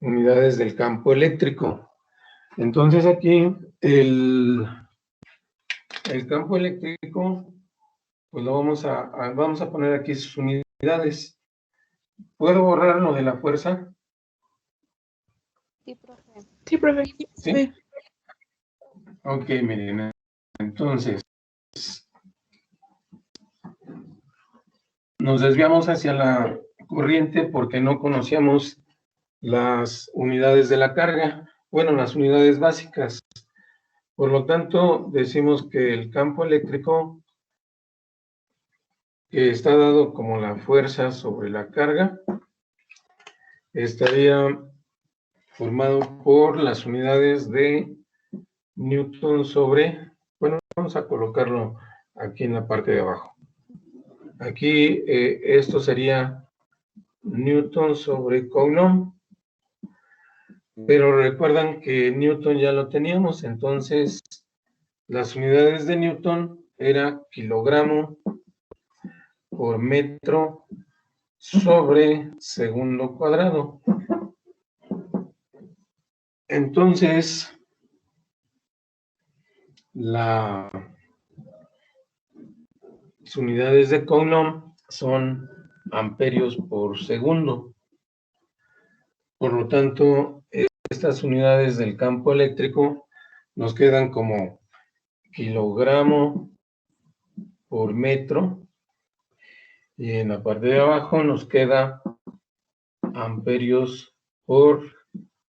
unidades del campo eléctrico. Entonces aquí el campo eléctrico, pues lo vamos a poner aquí sus unidades. ¿Puedo borrar lo de la fuerza? Sí, profe. Sí, profe. ¿Sí? Ok, miren, entonces nos desviamos hacia la corriente porque no conocíamos las unidades de la carga, bueno, las unidades básicas. Por lo tanto, decimos que el campo eléctrico, que está dado como la fuerza sobre la carga, estaría formado por las unidades de Newton sobre, bueno, vamos a colocarlo aquí en la parte de abajo. Aquí esto sería Newton sobre Coulomb, pero recuerdan que Newton ya lo teníamos, entonces las unidades de Newton era kilogramo por metro sobre segundo cuadrado. Entonces, las unidades de Coulomb son amperios por segundo. Por lo tanto, estas unidades del campo eléctrico nos quedan como kilogramo por metro, y en la parte de abajo nos queda amperios por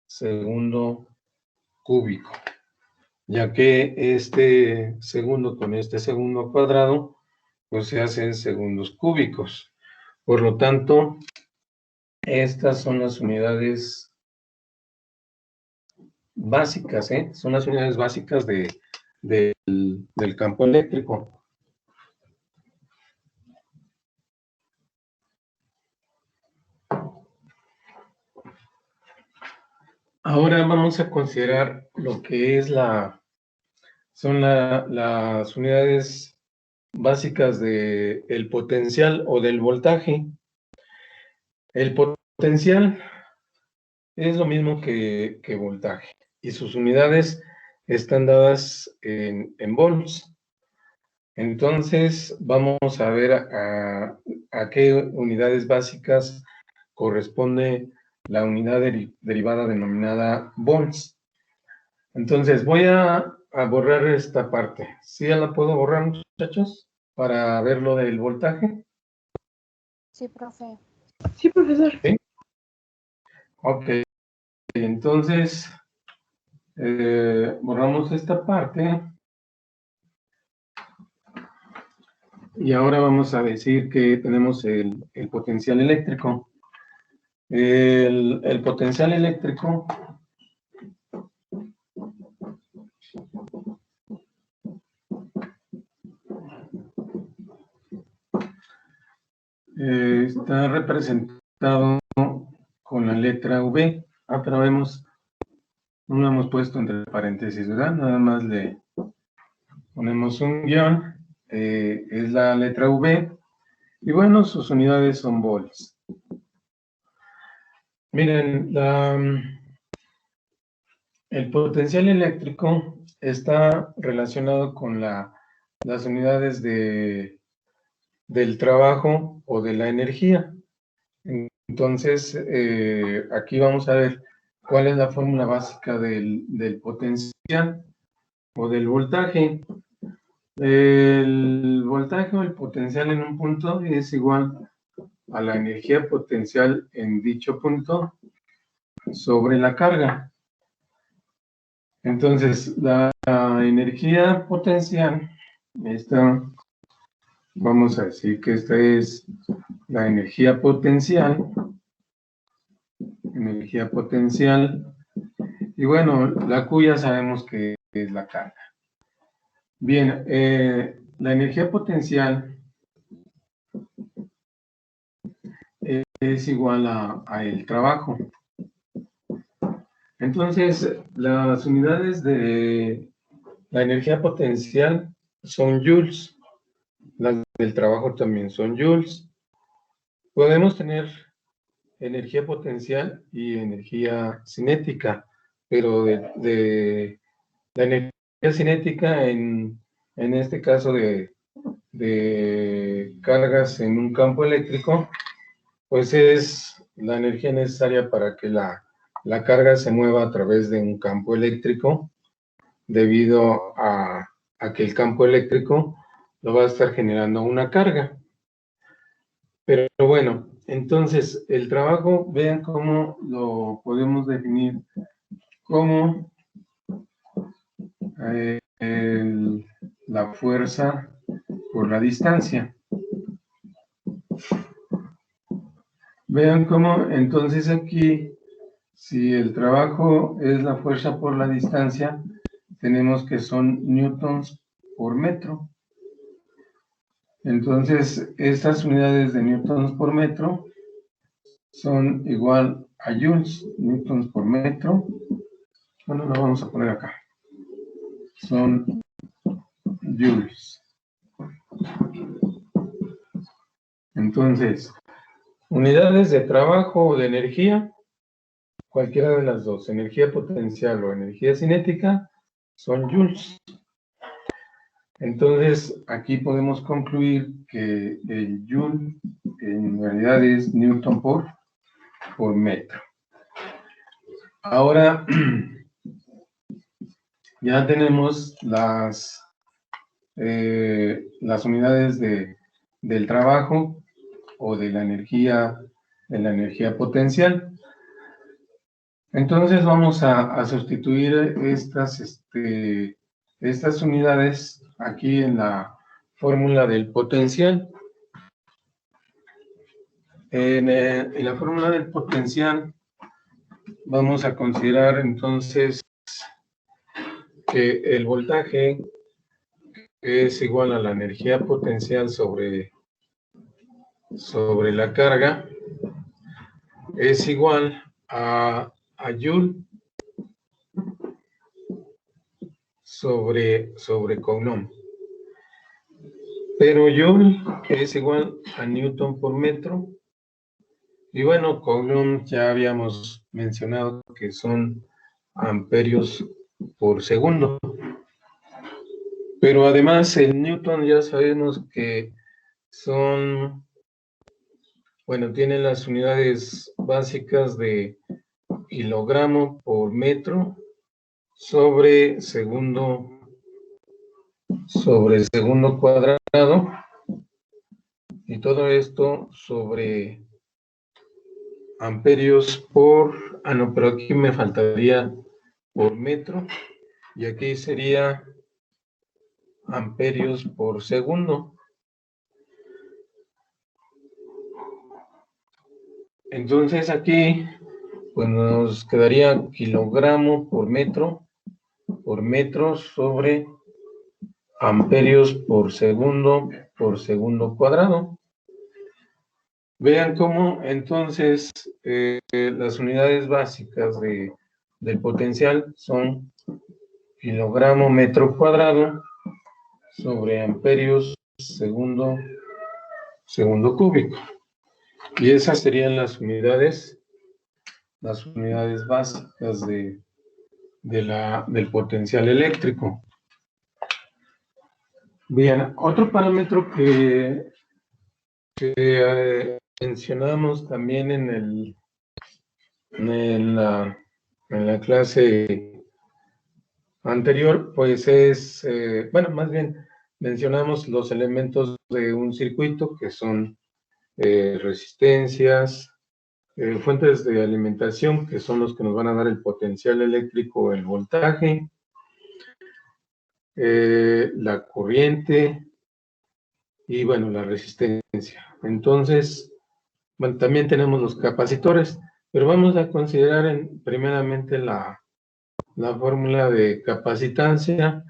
segundo cúbico, ya que este segundo con este segundo cuadrado pues se hacen segundos cúbicos. Por lo tanto, estas son las unidades básicas, son las unidades básicas del campo eléctrico. Ahora vamos a considerar lo que es son las unidades básicas del potencial o del voltaje. El potencial es lo mismo que voltaje, y sus unidades están dadas en volts. Entonces, vamos a ver a qué unidades básicas corresponde la unidad derivada denominada volts. Entonces, voy a borrar esta parte. ¿Sí ya la puedo borrar, muchachos? Para ver lo del voltaje. Sí, profe. Sí, profesor. ¿Sí? Ok. Entonces, borramos esta parte. Y ahora vamos a decir que tenemos el potencial eléctrico. El potencial eléctrico está representado con la letra V. Pero no lo hemos puesto entre paréntesis, ¿verdad? Nada más le ponemos un guión, es la letra V, y bueno, sus unidades son volts. Miren, el potencial eléctrico está relacionado con las unidades del trabajo o de la energía. Entonces, aquí vamos a ver cuál es la fórmula básica del potencial o del voltaje. El voltaje o el potencial en un punto es igual a la energía potencial en dicho punto sobre la carga. Entonces, la energía potencial, vamos a decir que esta es la energía potencial, y bueno, la Q ya sabemos que es la carga. Bien, la energía potencial es igual a el trabajo. Entonces, las unidades de la energía potencial son joules, las del trabajo también son joules. Podemos tener energía potencial y energía cinética, pero de la energía cinética en este caso de cargas en un campo eléctrico, pues es la energía necesaria para que la carga se mueva a través de un campo eléctrico, debido a que el campo eléctrico lo va a estar generando una carga. Pero bueno, entonces el trabajo, vean cómo lo podemos definir como la fuerza por la distancia. Vean cómo entonces aquí, si el trabajo es la fuerza por la distancia, tenemos que son newtons por metro. Entonces, estas unidades de newtons por metro son igual a joules, newtons por metro. Bueno, lo vamos a poner acá. Son joules. Entonces, unidades de trabajo o de energía, cualquiera de las dos, energía potencial o energía cinética, son joules. Entonces, aquí podemos concluir que el joule en realidad es newton por metro. Ahora, ya tenemos las unidades del trabajo o de la energía potencial. Entonces vamos a sustituir estas unidades aquí en la fórmula del potencial. En la fórmula del potencial vamos a considerar entonces que el voltaje es igual a la energía potencial sobre la carga, es igual a Joule sobre Coulomb. Pero Joule es igual a Newton por metro. Y bueno, Coulomb ya habíamos mencionado que son amperios por segundo. Pero además el Newton ya sabemos que son, bueno, tiene las unidades básicas de kilogramo por metro sobre segundo cuadrado, y todo esto sobre amperios por, no, pero aquí me faltaría por metro, y aquí sería amperios por segundo. Entonces aquí pues nos quedaría kilogramo por metro sobre amperios por segundo cuadrado. Vean cómo entonces las unidades básicas del potencial son kilogramo metro cuadrado sobre amperios segundo cúbico. Y esas serían las unidades básicas del potencial eléctrico. Bien, otro parámetro que mencionamos también en la clase anterior, pues es, bueno, más bien mencionamos los elementos de un circuito, que son resistencias, fuentes de alimentación, que son los que nos van a dar el potencial eléctrico, el voltaje, la corriente y, bueno, la resistencia. Entonces, bueno, también tenemos los capacitores, pero vamos a considerar primeramente la fórmula de capacitancia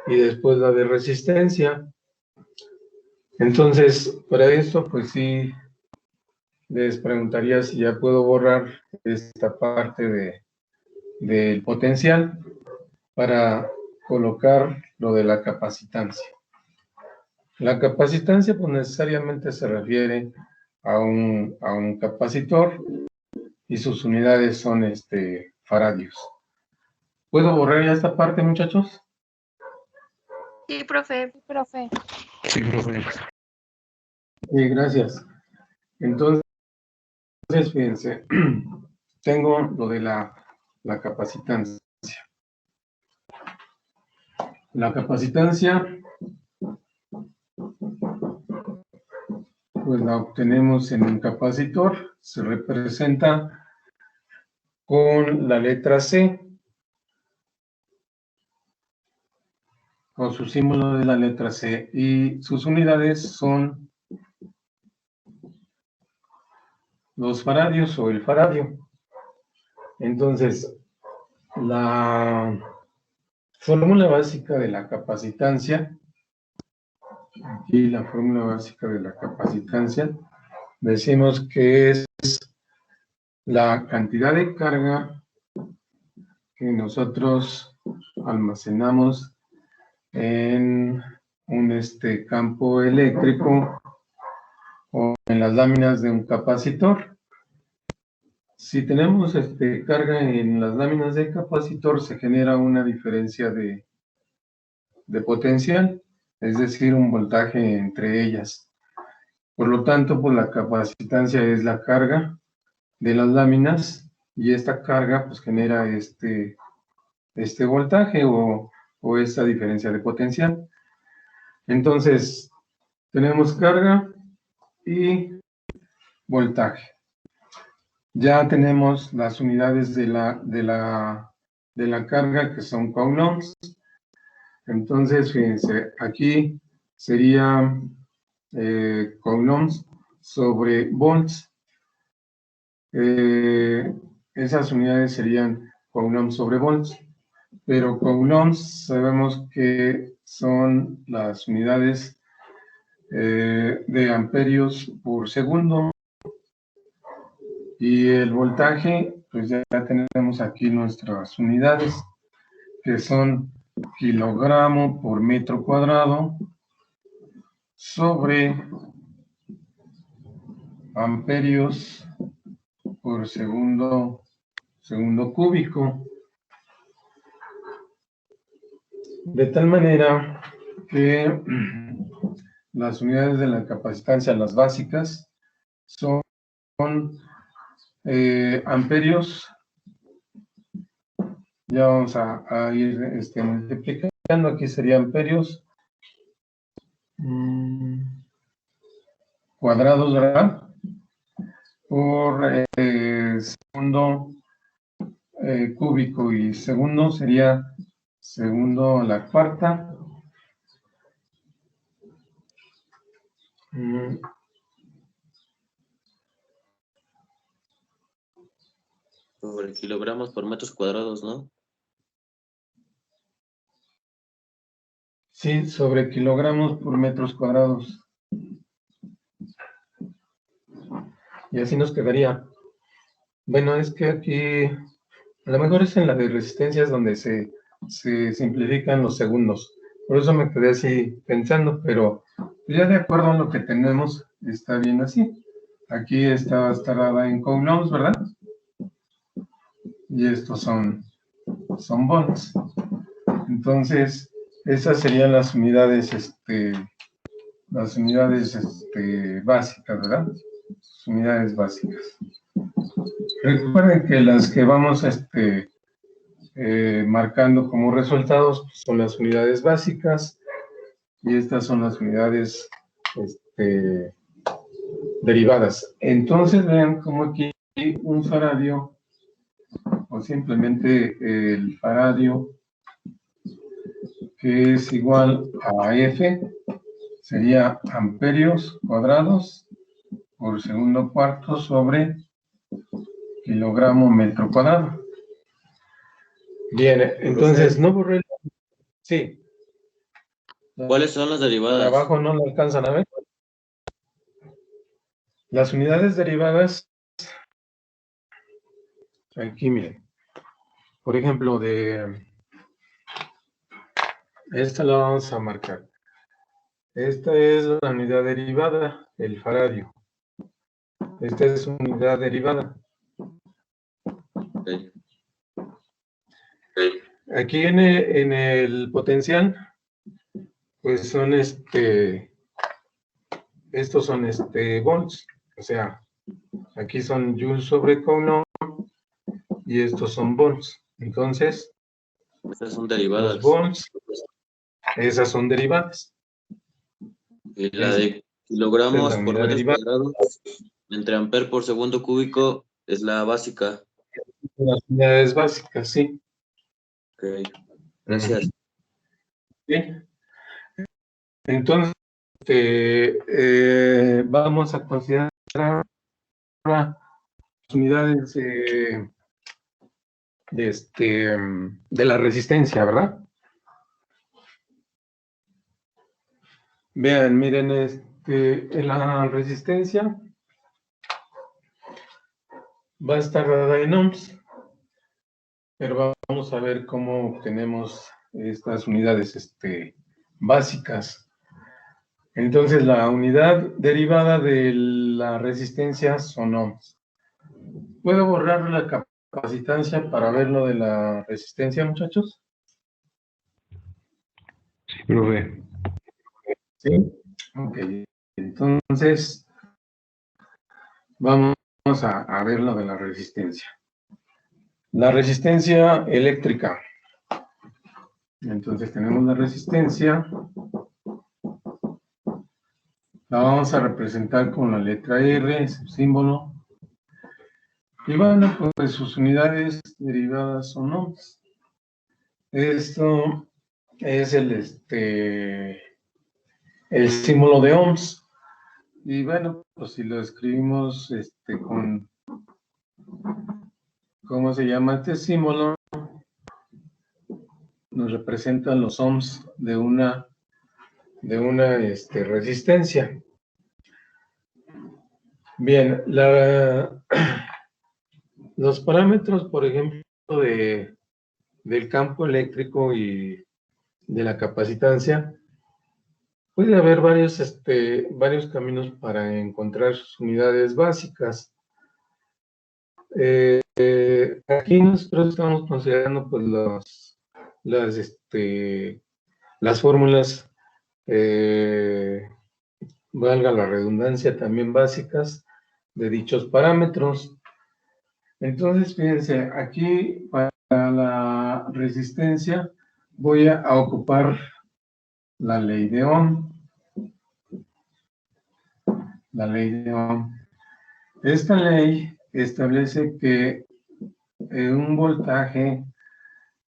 y después la de resistencia. Entonces, para esto, pues sí, les preguntaría si ya puedo borrar esta parte del potencial para colocar lo de la capacitancia. La capacitancia pues necesariamente se refiere a un capacitor y sus unidades son faradios. ¿Puedo borrar ya esta parte, muchachos? Sí, profe. Sí, profe. Sí, profe. Sí, gracias. Entonces, fíjense, tengo lo de la capacitancia. La capacitancia, pues la obtenemos en un capacitor, se representa con la letra C, con su símbolo de la letra C, y sus unidades son los faradios o el faradio. Entonces, la fórmula básica de la capacitancia, aquí la fórmula básica de la capacitancia, decimos que es la cantidad de carga que nosotros almacenamos en un campo eléctrico o en las láminas de un capacitor. Si tenemos carga en las láminas del capacitor, se genera una diferencia de potencial, es decir, un voltaje entre ellas. Por lo tanto, pues la capacitancia es la carga de las láminas y esta carga pues genera este voltaje o esta diferencia de potencial. Entonces, tenemos carga y voltaje. Ya tenemos las unidades de la carga, que son coulombs. Entonces, fíjense, aquí sería coulombs sobre volts. Esas unidades serían coulombs sobre volts, pero coulombs sabemos que son las unidades de amperios por segundo. Y el voltaje, pues ya tenemos aquí nuestras unidades, que son kilogramo por metro cuadrado sobre amperios por segundo cúbico. De tal manera que las unidades de la capacitancia, las básicas, son amperios. Ya vamos a ir multiplicando. Aquí serían amperios cuadrados, ¿verdad? Por segundo cúbico, y segundo sería segundo a la cuarta. Sobre kilogramos por metros cuadrados, ¿no? Sí, sobre kilogramos por metros cuadrados. Y así nos quedaría. Bueno, es que aquí, a lo mejor es en la de resistencias donde se simplifican los segundos. Por eso me quedé así pensando, pero ya de acuerdo a lo que tenemos, está bien así. Aquí está dada en coulombs, ¿verdad? Y estos son volts. Entonces, esas serían las unidades, básicas, ¿verdad? Las unidades básicas. Recuerden que las que vamos marcando como resultados pues, son las unidades básicas, y estas son las unidades derivadas. Entonces vean como aquí un faradio, o simplemente el faradio, que es igual a F, sería amperios cuadrados por segundo cuarto sobre kilogramo metro cuadrado. Bien, entonces no borré. Sí. ¿Cuáles son las derivadas? De abajo no lo alcanzan a ver. Las unidades derivadas, aquí miren, por ejemplo, esta la vamos a marcar. Esta es la unidad derivada, el faradio. Esta es unidad derivada. Ok. Aquí en el potencial, pues son estos son volts, o sea, aquí son joules sobre Coulomb y estos son volts. Entonces, Estas son los derivadas. volts, esas son derivadas. Y la Esta de es kilogramos la por unidad metros derivada. cuadrados entre amper por segundo cúbico es la básica. Las unidades básicas, sí. Ok. Gracias. Bien. Entonces, vamos a considerar ahora las unidades de la resistencia, ¿verdad? Vean, miren, en la resistencia va a estar dada en ohms, pero vamos a ver cómo obtenemos estas unidades básicas. Entonces, la unidad derivada de la resistencia son ohms. ¿Puedo borrar la capacitancia para ver lo de la resistencia, muchachos? Sí, profe. Sí. Ok. Entonces, vamos a ver lo de la resistencia. La resistencia eléctrica. Entonces, tenemos la resistencia. La vamos a representar con la letra R, su símbolo. Y bueno, pues sus unidades derivadas son ohms. Esto es el símbolo de ohms. Y bueno, pues si lo escribimos con, ¿cómo se llama este símbolo? Nos representan los ohms de una resistencia. Bien, los parámetros, por ejemplo, del campo eléctrico y de la capacitancia, puede haber varios caminos para encontrar sus unidades básicas. Aquí nosotros estamos considerando pues las fórmulas, valga la redundancia, también básicas de dichos parámetros. Entonces, fíjense, aquí para la resistencia voy a ocupar la ley de Ohm. La ley de Ohm. Esta ley establece que un voltaje,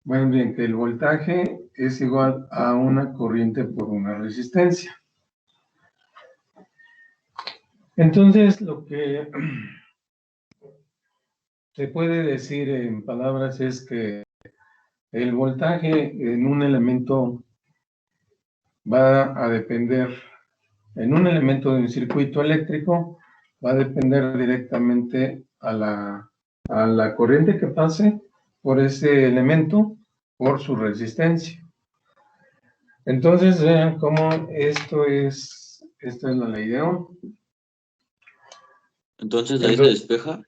bueno, bien, que el voltaje es igual a una corriente por una resistencia. Entonces, lo que se puede decir en palabras es que el voltaje en un elemento va a depender, en un elemento de un circuito eléctrico, va a depender directamente a la corriente que pase por ese elemento, por su resistencia. Entonces, vean cómo esta es la ley de Ohm. Entonces, ¿la I se despeja?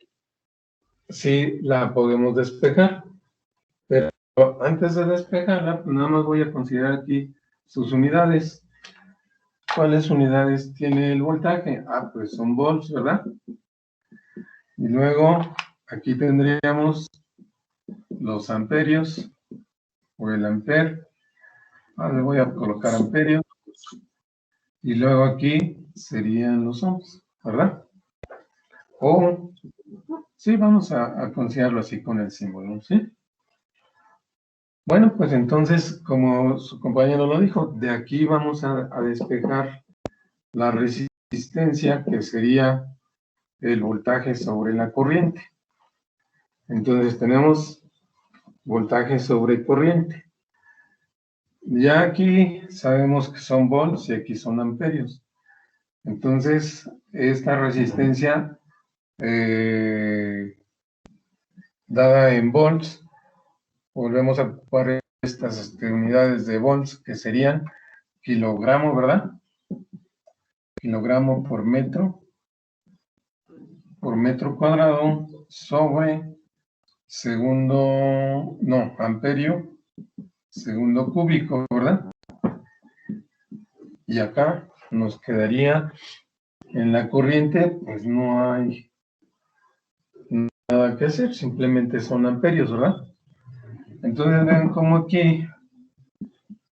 Sí, la podemos despejar, pero antes de despejarla, pues nada más voy a considerar aquí sus unidades. ¿Cuáles unidades tiene el voltaje? Ah, pues son volts, ¿verdad? Y luego aquí tendríamos los amperios o el amper. Le voy a colocar amperios. Y luego aquí serían los ohms, ¿verdad? O, sí, vamos a considerarlo así con el símbolo, ¿sí? Bueno, pues entonces, como su compañero lo dijo, de aquí vamos a despejar la resistencia, que sería el voltaje sobre la corriente. Entonces tenemos voltaje sobre corriente. Ya aquí sabemos que son volts y aquí son amperios. Entonces, esta resistencia dada en volts, volvemos a ocupar estas unidades de volts que serían kilogramo, ¿verdad? Kilogramo por metro cuadrado sobre segundo, no, amperio, segundo cúbico, ¿verdad? Y acá nos quedaría en la corriente, pues no hay nada que hacer, simplemente son amperios, ¿verdad? Entonces vean cómo aquí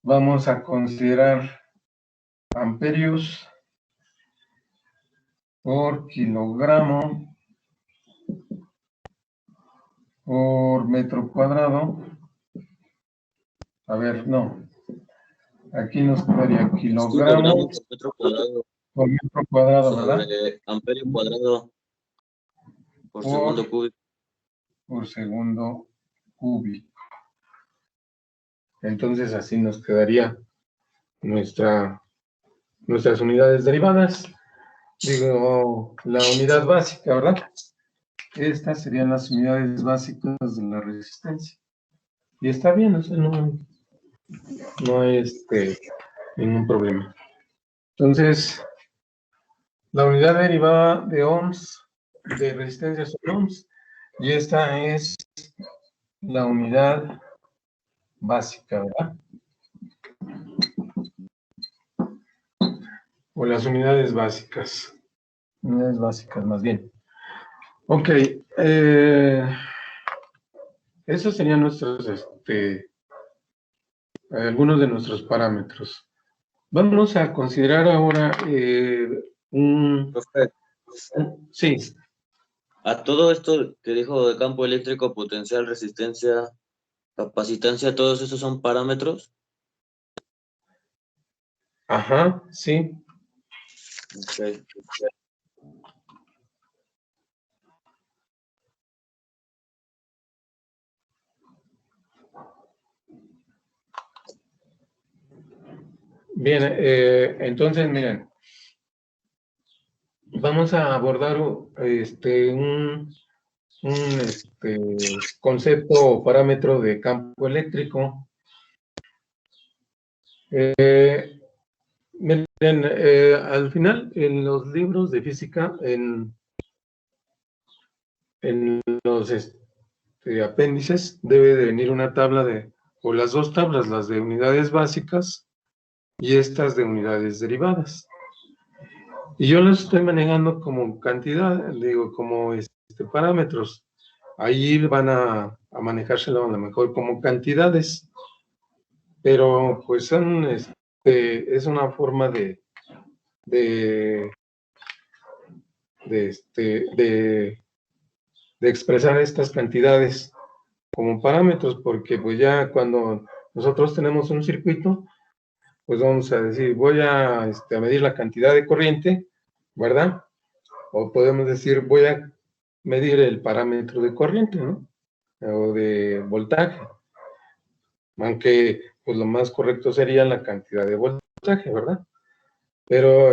vamos a considerar amperios por kilogramo por metro cuadrado. A ver, no. Aquí nos quedaría kilogramo Kilogramo por metro cuadrado por metro cuadrado, ¿verdad? sobre amperio cuadrado por segundo cúbico. Por segundo cúbico. Entonces así nos quedaría nuestras unidades derivadas. Digo, la unidad básica, ¿verdad? Estas serían las unidades básicas de la resistencia. Y está bien, o sea, no hay ningún problema. Entonces, la unidad derivada de ohms, de resistencia son ohms, y esta es la unidad básica, ¿verdad? O las unidades básicas. Unidades básicas, más bien. Ok. Esos serían nuestros, algunos de nuestros parámetros. Vamos a considerar ahora Profe, sí. a todo esto que dijo de campo eléctrico, potencial, resistencia, capacitancia, todos esos son parámetros. Ajá, sí. Okay. Bien, entonces miren, vamos a abordar un concepto o parámetro de campo eléctrico. Miren, al final, en los libros de física, en los apéndices, debe de venir una tabla o las dos tablas, las de unidades básicas y estas de unidades derivadas. Y yo los estoy manejando como cantidad, digo, como parámetros. Ahí van a manejárselo a lo mejor como cantidades, pero pues son, es una forma de expresar estas cantidades como parámetros, porque pues ya cuando nosotros tenemos un circuito, pues vamos a decir, voy a medir la cantidad de corriente, ¿verdad? O podemos decir, voy a medir el parámetro de corriente, ¿no? O de voltaje. Aunque, pues lo más correcto sería la cantidad de voltaje, ¿verdad? Pero,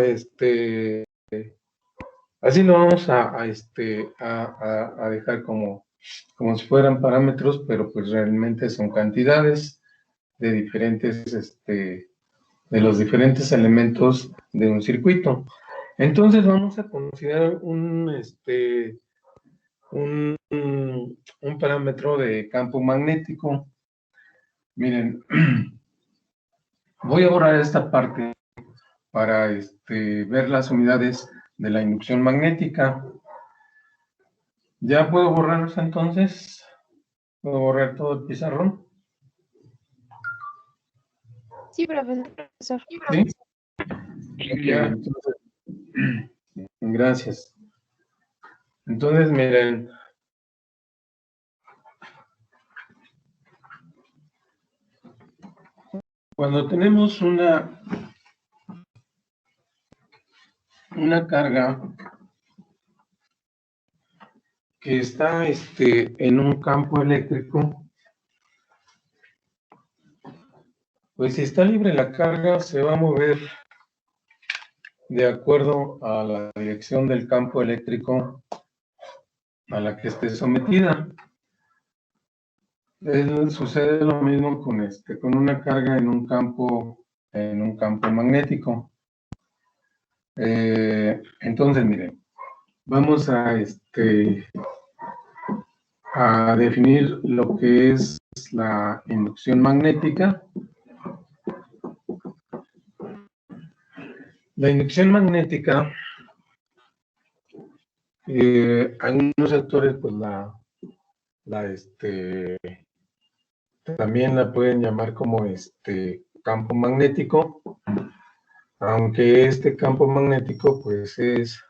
así lo vamos a dejar como si fueran parámetros, pero pues realmente son cantidades de diferentes, de los diferentes elementos de un circuito. Entonces vamos a considerar un parámetro de campo magnético. Miren, voy a borrar esta parte para ver las unidades de la inducción magnética. ¿Ya puedo borrarlos entonces? ¿Puedo borrar todo el pizarrón? Sí, profesor. ¿Sí? Ya, entonces, gracias. Entonces, miren, cuando tenemos una carga que está en un campo eléctrico, pues si está libre la carga se va a mover de acuerdo a la dirección del campo eléctrico a la que esté sometida. Sucede lo mismo con una carga en un campo magnético. Entonces, miren, vamos a a definir lo que es la inducción magnética. La inducción magnética, algunos autores pues también la pueden llamar como campo magnético, aunque este campo magnético pues es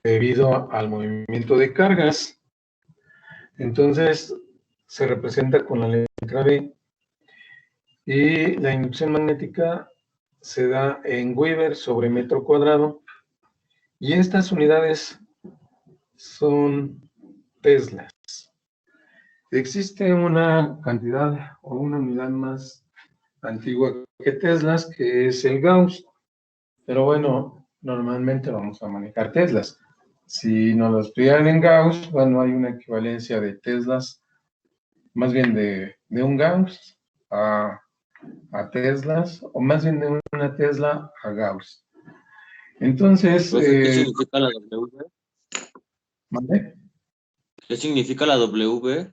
debido al movimiento de cargas. Entonces se representa con la letra B, y la inducción magnética se da en Weber sobre metro cuadrado, y estas unidades son teslas. Existe una cantidad o una unidad más antigua que teslas, que es el Gauss, pero bueno, normalmente vamos a manejar teslas. Si nos lo estudian en Gauss, bueno, hay una equivalencia de teslas, más bien de un Gauss a teslas, o más bien de una Tesla a Gauss. Entonces, ¿Qué significa la W? ¿vale? ¿Qué significa la W?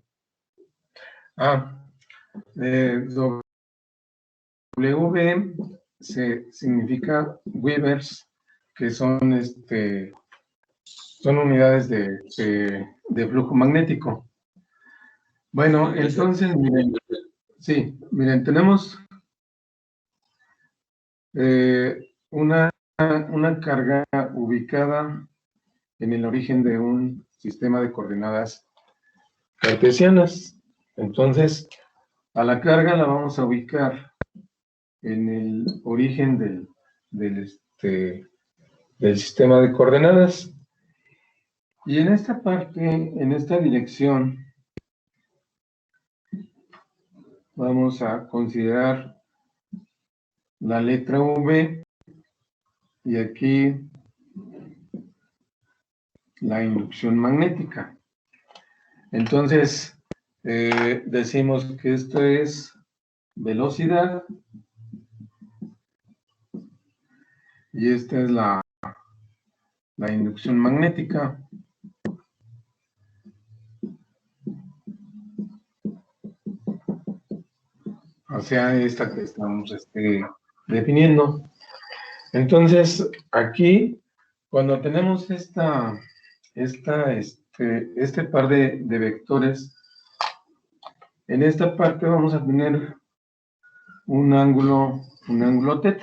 W significa Webers, que son unidades de flujo magnético. Bueno, entonces, miren, sí, miren, tenemos una carga ubicada en el origen de un sistema de coordenadas cartesianas. Entonces, a la carga la vamos a ubicar en el origen del sistema de coordenadas. Y en esta parte, en esta dirección, vamos a considerar la letra V, y aquí la inducción magnética. Entonces, decimos que esto es velocidad, y esta es la inducción magnética. O sea, esta que estamos definiendo. Entonces, aquí, cuando tenemos este par de vectores, en esta parte vamos a tener un ángulo θ.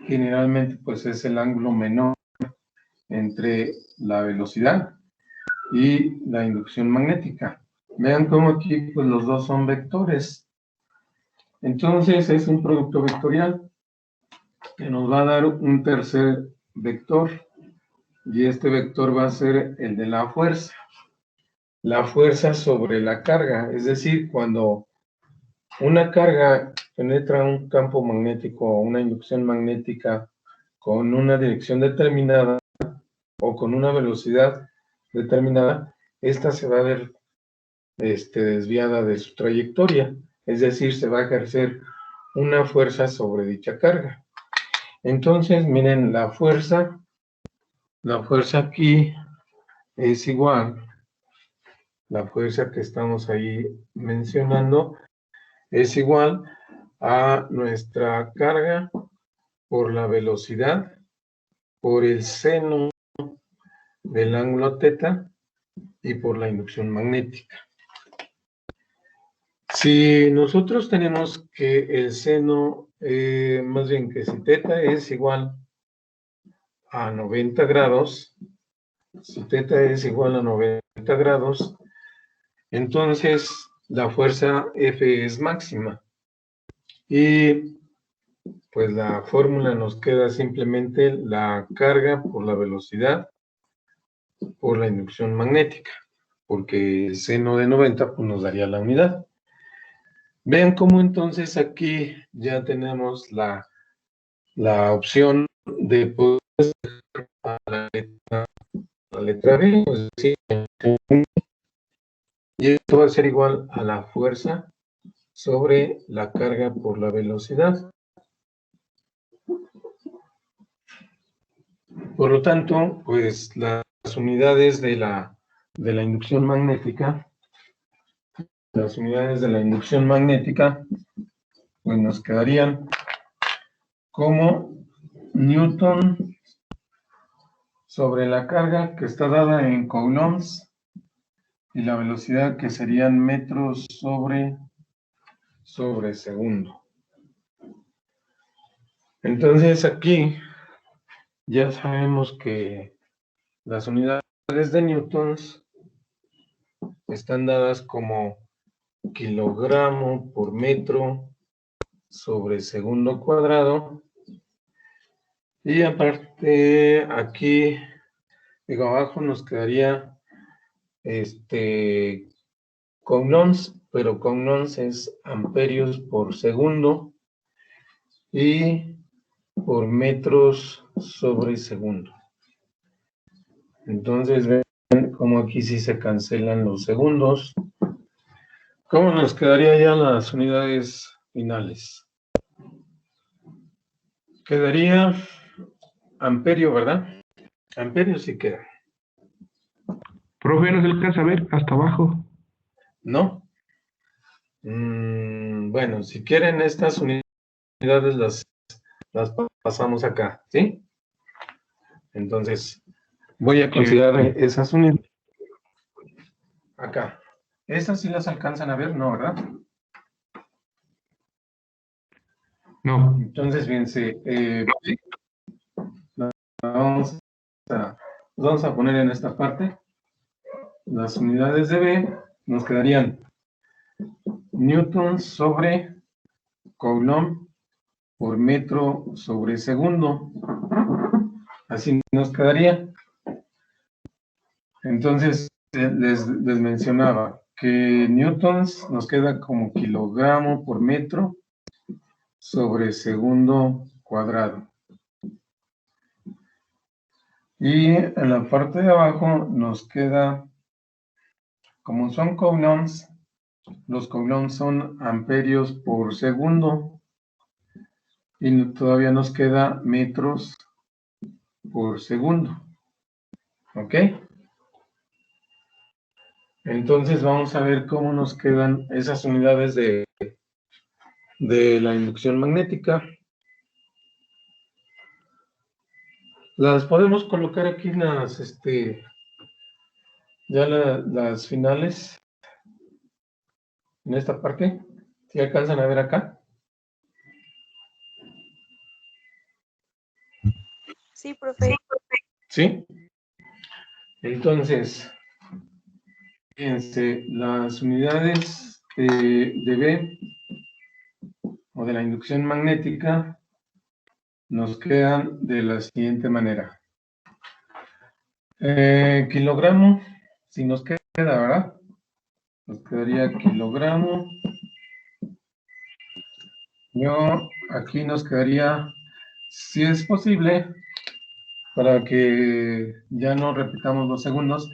Generalmente, pues es el ángulo menor entre la velocidad y la inducción magnética. Vean cómo aquí pues los dos son vectores. Entonces es un producto vectorial que nos va a dar un tercer vector, y este vector va a ser el de la fuerza sobre la carga. Es decir, cuando una carga penetra un campo magnético o una inducción magnética con una dirección determinada o con una velocidad determinada, esta se va a ver desviada de su trayectoria, es decir, se va a ejercer una fuerza sobre dicha carga. Entonces, miren, la fuerza aquí es igual, la fuerza que estamos ahí mencionando es igual a nuestra carga por la velocidad por el seno del ángulo θ y por la inducción magnética. Si nosotros tenemos que el seno, más bien que si θ es igual a 90 grados, si θ es igual a 90 grados, entonces la fuerza F es máxima. Y pues la fórmula nos queda simplemente la carga por la velocidad por la inducción magnética, porque el seno de 90 pues nos daría la unidad. Vean cómo entonces aquí ya tenemos la opción de poder a la letra B, es decir, y esto va a ser igual a la fuerza sobre la carga por la velocidad. Por lo tanto, pues las unidades de la de la inducción magnética, las unidades de la inducción magnética, pues nos quedarían como Newton sobre la carga que está dada en coulombs y la velocidad que serían metros sobre segundo. Entonces aquí ya sabemos que las unidades de newtons están dadas como kilogramo por metro sobre segundo cuadrado. Y aparte aquí, digo, abajo nos quedaría coulombs, pero coulombs es amperios por segundo y por metros sobre segundo. Entonces ven como aquí sí se cancelan los segundos. ¿Cómo nos quedaría ya las unidades finales? Quedaría amperio, ¿verdad? Amperio sí queda. Profe, no se alcanza a ver hasta abajo. ¿No? Bueno, si quieren estas unidades las pasamos acá, ¿sí? Entonces, voy a considerar esas unidades acá. ¿Esas sí las alcanzan a ver? No, ¿verdad? No. Entonces, fíjense, vamos a poner en esta parte las unidades de B, nos quedarían newtons sobre coulomb por metro sobre segundo. Así nos quedaría. Entonces, les mencionaba que newtons nos queda como kilogramo por metro sobre segundo cuadrado. Y en la parte de abajo nos queda, como son coulombs, los coulombs son amperios por segundo. Y todavía nos queda metros por segundo. ¿Ok? Entonces vamos a ver cómo nos quedan esas unidades de la inducción magnética. Las podemos colocar aquí en las finales, en esta parte. ¿Sí alcanzan a ver acá? Sí, profe. ¿Sí? Entonces, fíjense, las unidades de B o de la inducción magnética nos quedan de la siguiente manera. Kilogramo, si nos queda, ¿verdad? Nos quedaría kilogramo. Aquí nos quedaría, si es posible, para que ya no repitamos los segundos,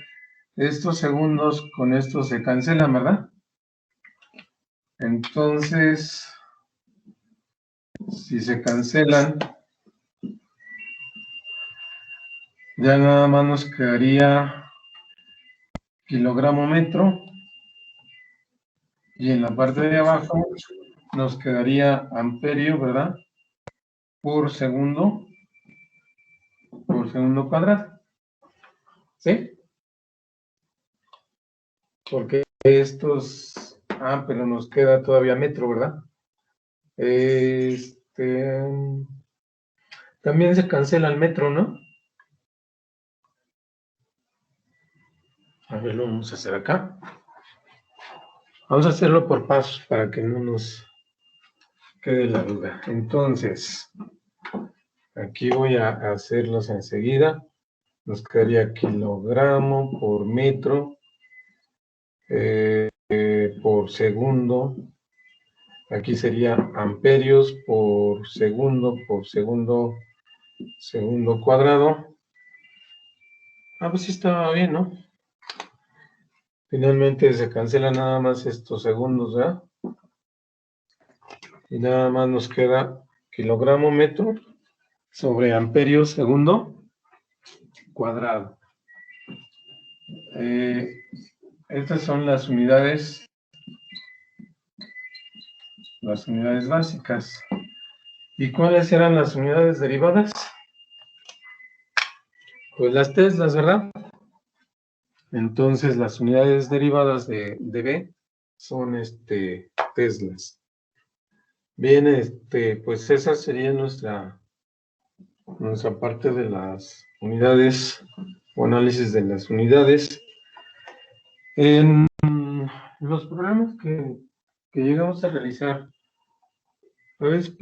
estos segundos con estos se cancelan, ¿verdad? Entonces, si se cancelan, ya nada más nos quedaría kilogramo metro, y en la parte de abajo nos quedaría amperio, ¿verdad? Por segundo cuadrado. ¿Sí? Porque estos... pero nos queda todavía metro, ¿verdad? También se cancela el metro, ¿no? A ver, lo vamos a hacer acá. Vamos a hacerlo por pasos para que no nos quede la duda. Entonces, aquí voy a hacerlos enseguida. Nos quedaría kilogramo por metro por segundo. Aquí sería amperios por segundo cuadrado. Pues sí estaba bien, ¿no? Finalmente se cancelan nada más estos segundos, ¿verdad? Y nada más nos queda kilogramo metro sobre amperio segundo cuadrado. Estas son las unidades básicas. ¿Y cuáles eran las unidades derivadas? Pues las teslas, ¿verdad? Entonces las unidades derivadas de B son teslas. Bien, pues esa sería nuestra parte de las unidades o análisis de las unidades. En los programas que llegamos a realizar, ¿sabes?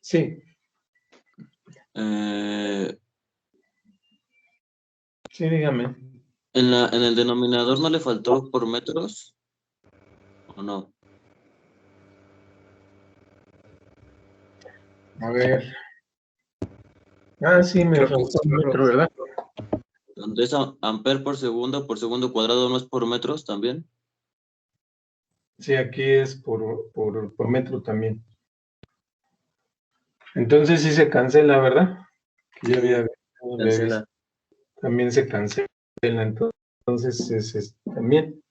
Sí. Sí, dígame. ¿En el denominador no le faltó por metros? ¿O no? A ver. Sí, me faltó un metro, ¿verdad? ¿Donde es amper por segundo cuadrado no es por metros también? Sí, aquí es por metro también. Entonces sí se cancela, ¿verdad? Sí, cancela. También se cancela, entonces es también.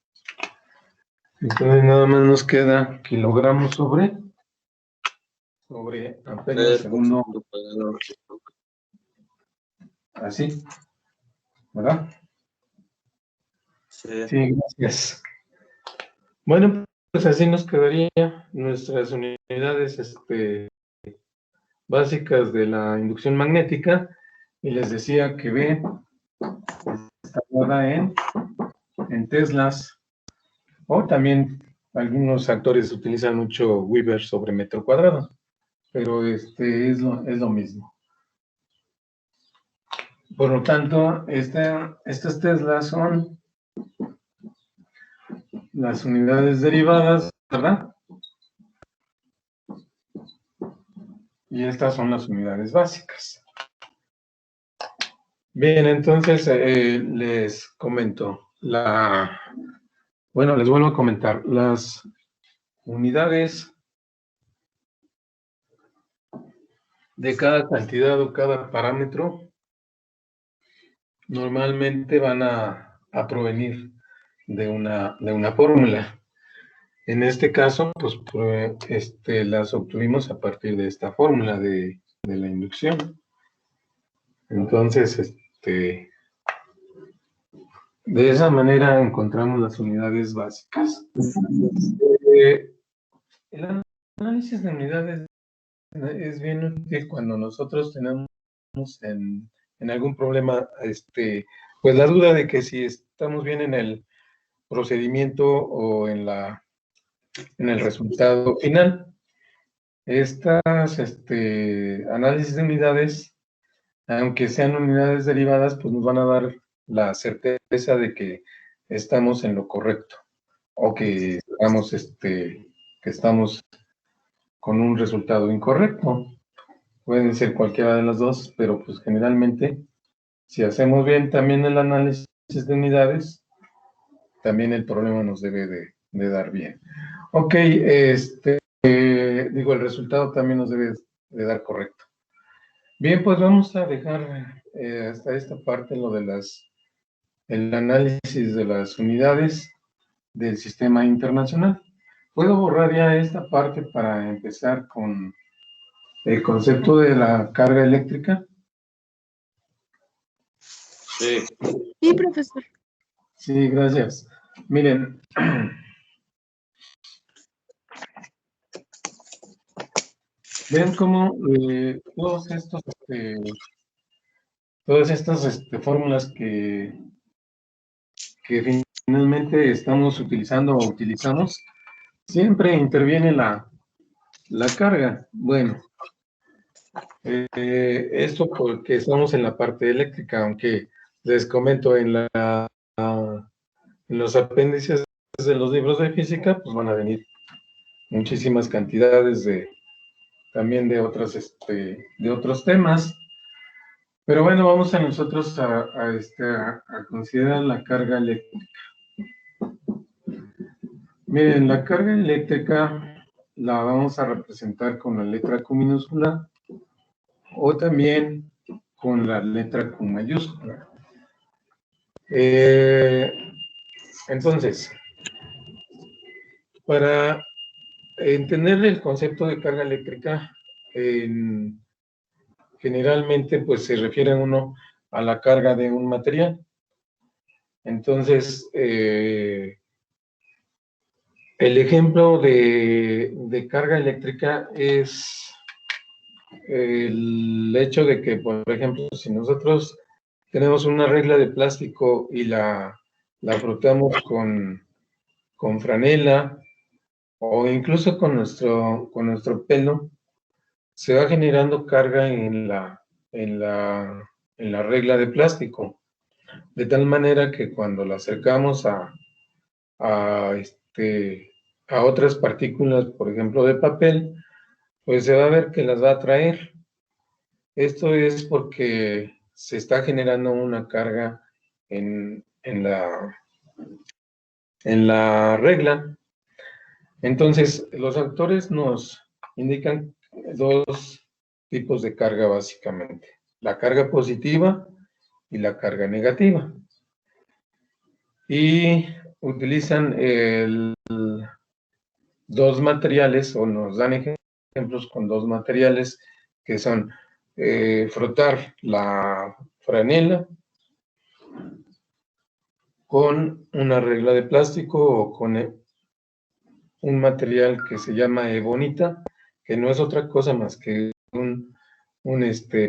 Entonces nada más nos queda kilogramos sobre amperio Amper segundo, por segundo cuadrado. así, ¿verdad? Sí. Sí, gracias. Bueno, pues así nos quedaría nuestras unidades básicas de la inducción magnética, y les decía que B está dada en teslas, o también algunos actores utilizan mucho Weber sobre metro cuadrado, pero es lo mismo. Por lo tanto, estas teslas son las unidades derivadas, ¿verdad? Y estas son las unidades básicas. Bien, entonces les comento. Bueno, les vuelvo a comentar. Las unidades de cada cantidad o cada parámetro normalmente van a provenir de una fórmula. En este caso, pues las obtuvimos a partir de esta fórmula de la inducción. Entonces, de esa manera encontramos las unidades básicas. El análisis de unidades es bien útil cuando nosotros tenemos en algún problema, pues la duda de que si estamos bien en el procedimiento o en el resultado final. Estas análisis de unidades, aunque sean unidades derivadas, pues nos van a dar la certeza de que estamos en lo correcto o que estamos con un resultado incorrecto. Pueden ser cualquiera de las dos, pero pues generalmente, si hacemos bien también el análisis de unidades, también el problema nos debe de dar bien. Ok, el resultado también nos debe de dar correcto. Bien, pues vamos a dejar hasta esta parte lo de el análisis de las unidades del sistema internacional. ¿Puedo borrar ya esta parte para empezar con el concepto de la carga eléctrica? Sí. Sí, profesor. Sí, gracias. Miren, ven cómo todas estas fórmulas que finalmente estamos utilizando o utilizamos, siempre interviene la carga. Bueno, esto porque estamos en la parte eléctrica, aunque les comento en los apéndices de los libros de física, pues van a venir muchísimas cantidades también de otros temas. Pero bueno, vamos a nosotros a considerar la carga eléctrica. Miren, la carga eléctrica la vamos a representar con la letra Q minúscula o también con la letra Q mayúscula. Entonces, para entender el concepto de carga eléctrica, generalmente pues se refiere uno a la carga de un material. Entonces, el ejemplo de carga eléctrica es el hecho de que, por ejemplo, si nosotros tenemos una regla de plástico y la frotamos con franela o incluso con nuestro pelo, se va generando carga en la regla de plástico, de tal manera que cuando la acercamos a otras partículas, por ejemplo, de papel, pues se va a ver que las va a atraer. Esto es porque se está generando una carga en la regla. Entonces, los autores nos indican dos tipos de carga básicamente: la carga positiva y la carga negativa. Y utilizan dos materiales, o nos dan ejemplos con dos materiales, que son frotar la franela con una regla de plástico o con un material que se llama ebonita, que no es otra cosa más que un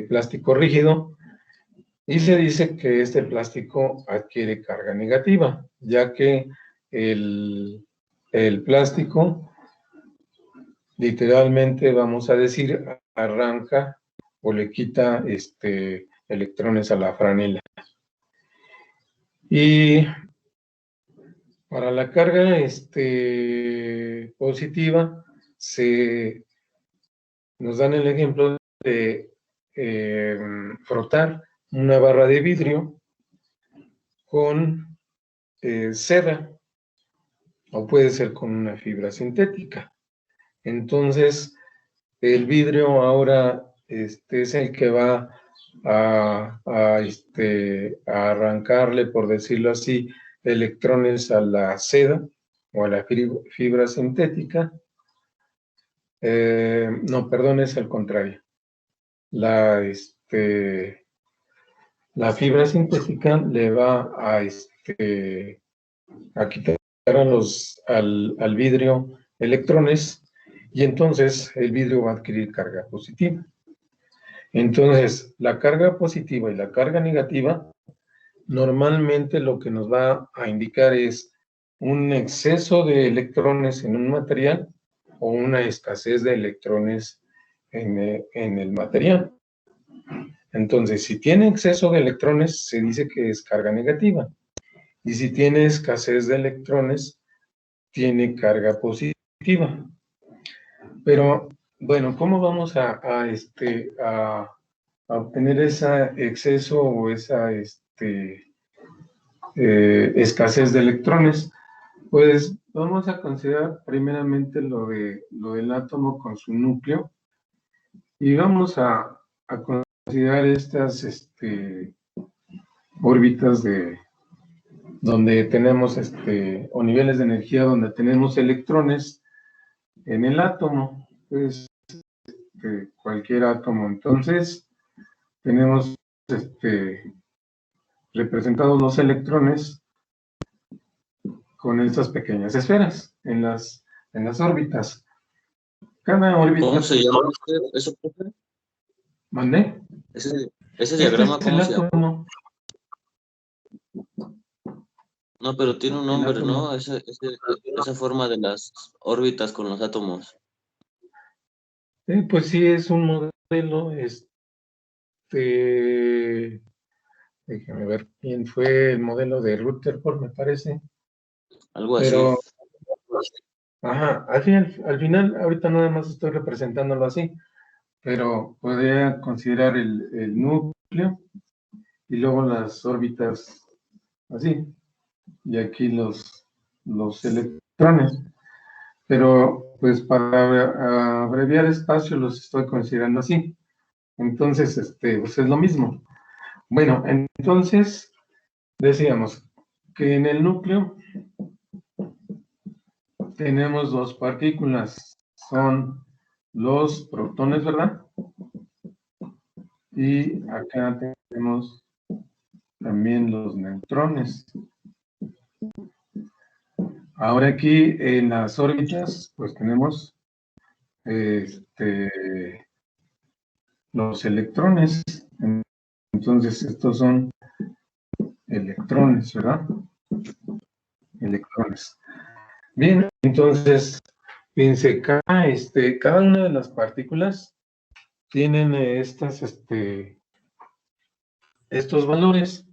plástico rígido, y se dice que este plástico adquiere carga negativa, ya que el plástico, literalmente vamos a decir, arranca o le quita electrones a la franela. Y para la carga positiva, nos dan el ejemplo de frotar una barra de vidrio con seda, o puede ser con una fibra sintética. Entonces, el vidrio ahora es el que va a arrancarle, por decirlo así, electrones a la seda o a la fibra sintética. No, perdón, es al contrario. La fibra sintética le va a quitar al vidrio electrones, y entonces el vidrio va a adquirir carga positiva. Entonces, la carga positiva y la carga negativa, normalmente lo que nos va a indicar es un exceso de electrones en un material o una escasez de electrones en el material. Entonces, si tiene exceso de electrones, se dice que es carga negativa. Y si tiene escasez de electrones, tiene carga positiva. Pero, bueno, ¿cómo vamos a obtener ese exceso o esa escasez de electrones? Pues vamos a considerar primeramente lo del átomo con su núcleo, y vamos a considerar estas órbitas donde tenemos o niveles de energía donde tenemos electrones en el átomo, pues cualquier átomo. Entonces tenemos representados los electrones con estas pequeñas esferas en las órbitas. Cada órbita... ¿Cómo se llama eso? ¿Mandé? Ese diagrama, ¿cómo se llama? Átomo. No, pero tiene un nombre, átomo. ¿no? Esa forma de las órbitas con los átomos. Pues sí, es un modelo, déjame ver quién fue el modelo de Rutherford, me parece. Algo así. Pero, ajá, al final, ahorita nada más estoy representándolo así, pero podría considerar el núcleo y luego las órbitas así, y aquí los electrones. Pero, pues para abreviar espacio los estoy considerando así. Entonces, pues es lo mismo. Bueno, entonces, decíamos que en el núcleo tenemos dos partículas, son los protones, ¿verdad? Y acá tenemos también los neutrones. Ahora aquí en las órbitas, pues tenemos los electrones. Entonces, estos son electrones, ¿verdad? Electrones. Bien, entonces, fíjense, cada una de las partículas tienen estos valores.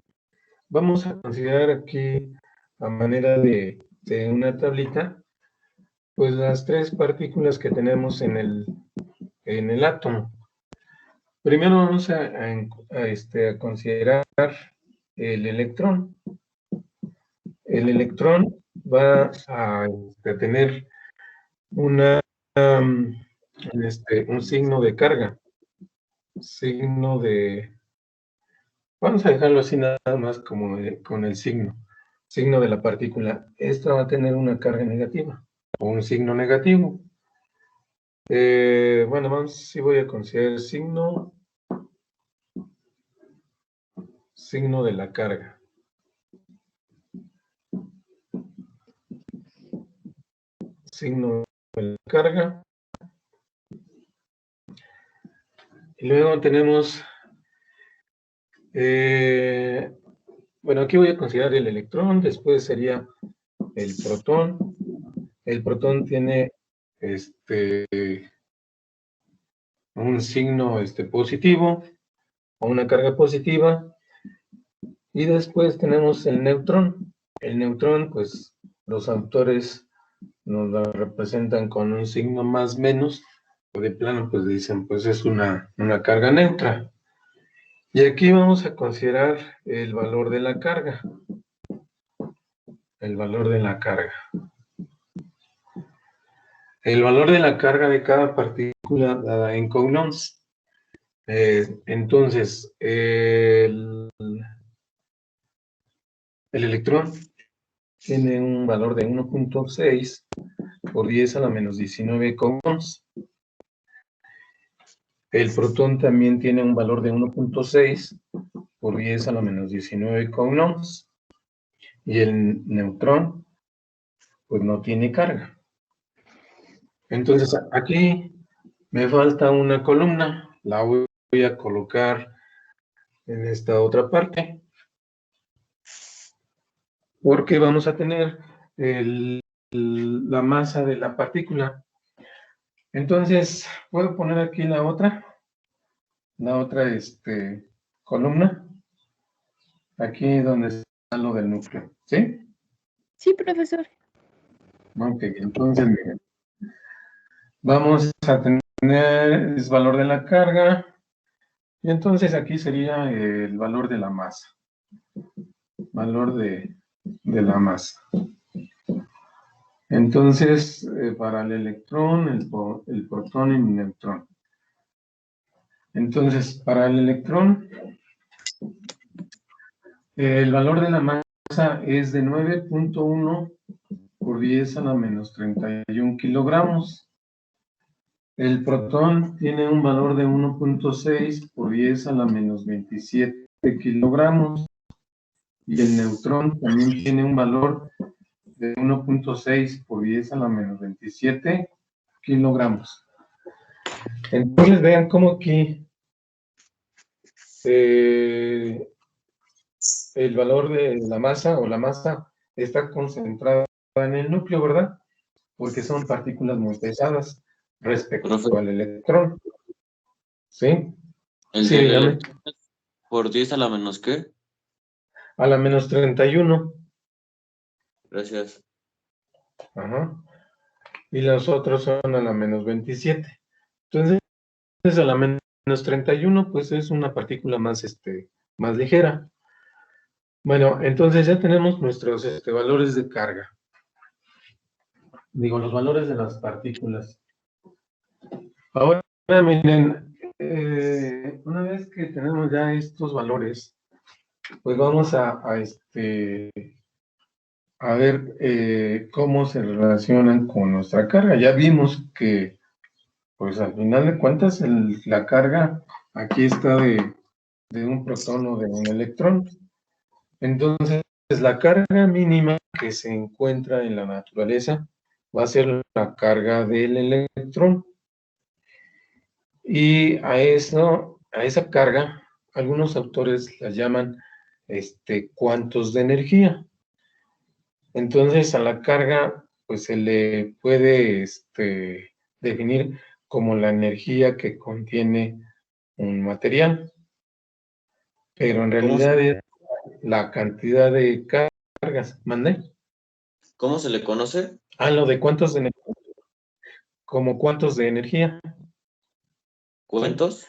Vamos a considerar aquí, a manera de una tablita, pues las tres partículas que tenemos en el átomo. Primero vamos a considerar el electrón. El electrón va a tener un signo de carga. Vamos a dejarlo así nada más como con el signo de la partícula. Esta va a tener una carga negativa o un signo negativo. Bueno, sí voy a considerar signo de la carga. Signo de la carga. Y luego tenemos, bueno, aquí voy a considerar el electrón, después sería el protón. El protón tiene un signo positivo o una carga positiva. Y después tenemos el neutrón. El neutrón, pues los autores nos la representan con un signo más menos, o de plano pues dicen pues es una carga neutra. Y aquí vamos a considerar el valor de la carga. El valor de la carga. El valor de la carga de cada partícula dada en coulombs. Entonces, el electrón tiene un valor de 1.6 por 10 a la menos 19 coulombs. El protón también tiene un valor de 1.6 por 10 a la menos 19 coulombs. Y el neutrón, pues no tiene carga. Entonces, aquí me falta una columna. La voy a colocar en esta otra parte. Porque vamos a tener la masa de la partícula. Entonces, ¿puedo poner aquí la otra columna? Aquí donde está lo del núcleo, ¿sí? Sí, profesor. Ok, entonces, miren. Vamos a tener el valor de la carga. Y entonces aquí sería el valor de la masa. Valor de la masa. Entonces, para el electrón, el protón y el neutrón. Entonces, para el electrón, el valor de la masa es de 9.1 por 10 a la menos 31 kilogramos. El protón tiene un valor de 1.6 por 10 a la menos 27 kilogramos. Y el neutrón también tiene un valor de 1.6 por 10 a la menos 27 kilogramos. Entonces vean cómo aquí el valor de la masa o la masa está concentrada en el núcleo, ¿verdad? Porque son partículas muy pesadas respecto al electrón. ¿Sí? Sí, dígame. ¿Por 10 a la menos qué? A la menos 31. Gracias. Ajá. Y los otros son a la menos 27. Entonces, a la menos 31, pues es una partícula más ligera. Bueno, entonces ya tenemos nuestros valores de carga. Digo, los valores de las partículas. Ahora, miren, una vez que tenemos ya estos valores, pues vamos a ver cómo se relacionan con nuestra carga. Ya vimos que, pues al final de cuentas, la carga aquí está de un protón o de un electrón. Entonces, la carga mínima que se encuentra en la naturaleza va a ser la carga del electrón. Y a esa carga, algunos autores la llaman cuantos de energía. Entonces, a la carga, pues se le puede definir como la energía que contiene un material, pero en ¿Cómo, realidad es la cantidad de cargas. ¿Mandé? cómo se le conoce? Ah, lo de cuántos de energía. Como cuántos de energía. ¿Sí? ¿Cuentos?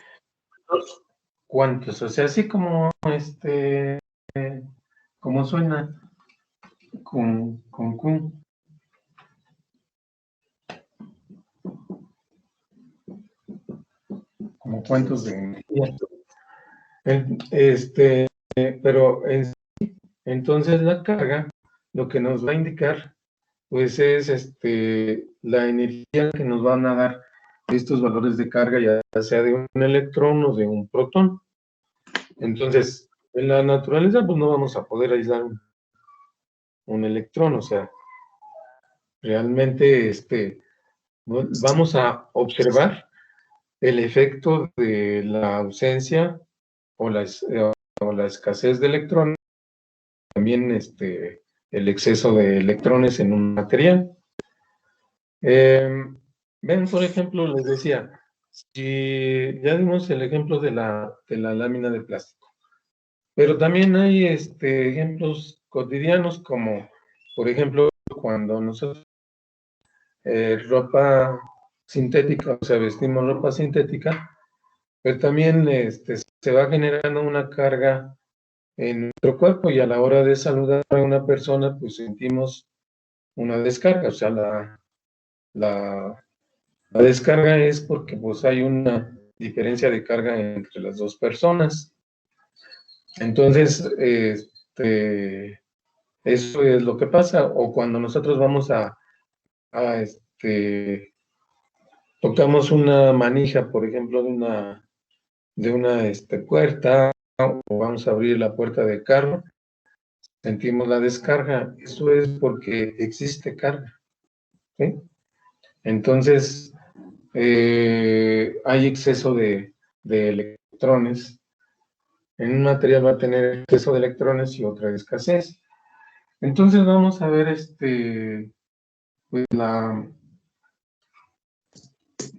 ¿Cuántos? O sea, así como como suena con Q. Como cuántos de energía. Pero entonces la carga lo que nos va a indicar pues es la energía que nos van a dar estos valores de carga, ya sea de un electrón o de un protón. Entonces, en la naturaleza pues no vamos a poder aislar un electrón, o sea, realmente vamos a observar el efecto de la ausencia o la escasez de electrones, también el exceso de electrones en un material. Ven, por ejemplo, les decía, si ya dimos el ejemplo de la lámina de plástico, pero también hay ejemplos cotidianos como, por ejemplo, cuando nosotros ropa sintética, o sea, vestimos ropa sintética, pero también se va generando una carga en nuestro cuerpo y a la hora de saludar a una persona, pues sentimos una descarga, o sea, la descarga es porque pues hay una diferencia de carga entre las dos personas. Entonces, eso es lo que pasa, o cuando nosotros vamos a tocamos una manija, por ejemplo, de una puerta, o vamos a abrir la puerta del carro, sentimos la descarga. Eso es porque existe carga, ¿sí? Entonces, hay exceso de electrones. En un material va a tener exceso de electrones y otra de escasez. Entonces, vamos a ver pues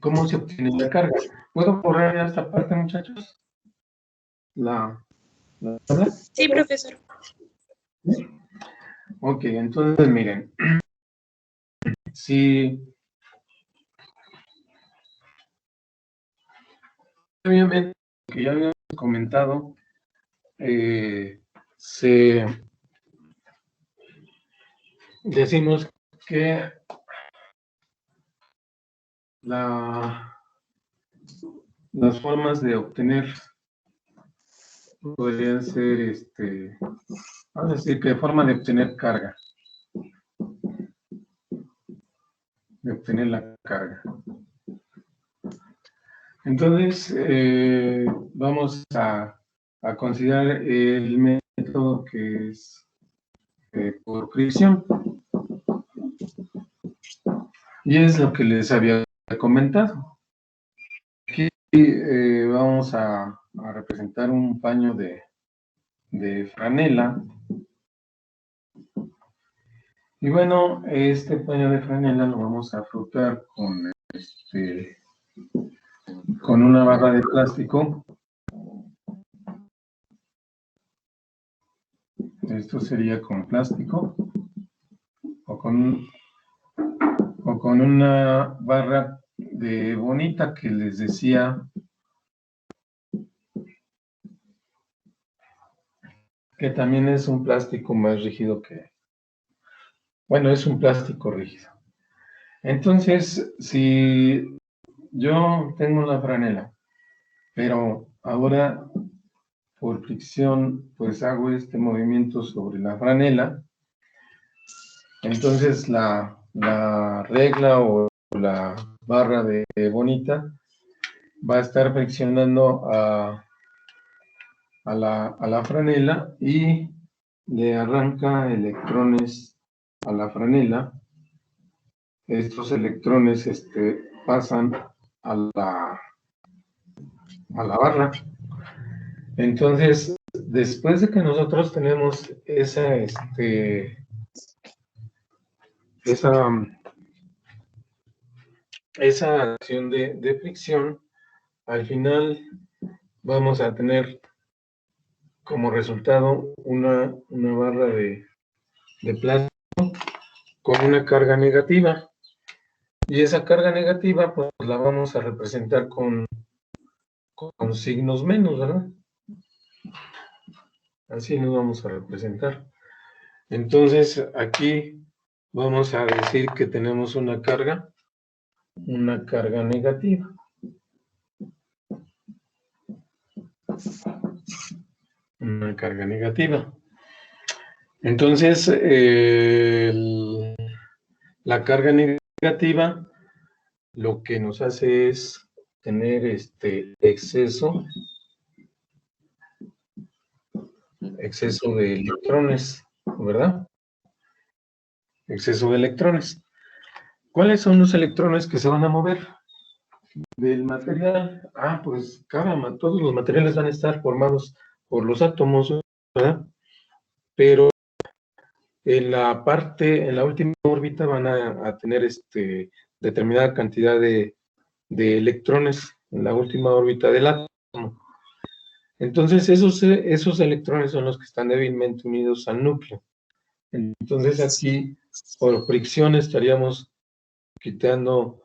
cómo se obtiene la carga. ¿Puedo correr a esta parte, muchachos? ¿La tabla? Sí, profesor. Ok, entonces miren, si obviamente que ya habíamos comentado, decimos que las formas de obtener podrían ser, vamos a decir que forma de obtener carga, de obtener la carga. Entonces, vamos a considerar el método que es por fricción. Y es lo que les había comentado. Aquí vamos a representar un paño de franela. Y bueno, este paño de franela lo vamos a frotar con una barra de plástico. Esto sería con plástico o con una barra de bonita que les decía que también es un plástico más rígido bueno, es un plástico rígido. Entonces, si yo tengo la franela, pero ahora por fricción, pues hago este movimiento sobre la franela. Entonces la regla o la barra de bonita va a estar friccionando a la franela y le arranca electrones a la franela. Estos electrones pasan a la barra. Entonces, después de que nosotros tenemos esa acción de fricción, al final vamos a tener como resultado una barra de plástico con una carga negativa. Y esa carga negativa, pues la vamos a representar con signos menos, ¿verdad? Así nos vamos a representar. Entonces, aquí vamos a decir que tenemos una carga negativa. Una carga negativa. Entonces, la carga negativa lo que nos hace es tener exceso de electrones, ¿verdad? Exceso de electrones. ¿Cuáles son los electrones que se van a mover del material? Pues todos los materiales van a estar formados por los átomos, ¿verdad? Pero en la última órbita van a tener determinada cantidad de electrones en la última órbita del átomo. Entonces, esos electrones son los que están débilmente unidos al núcleo. Entonces, aquí, por fricción, estaríamos quitando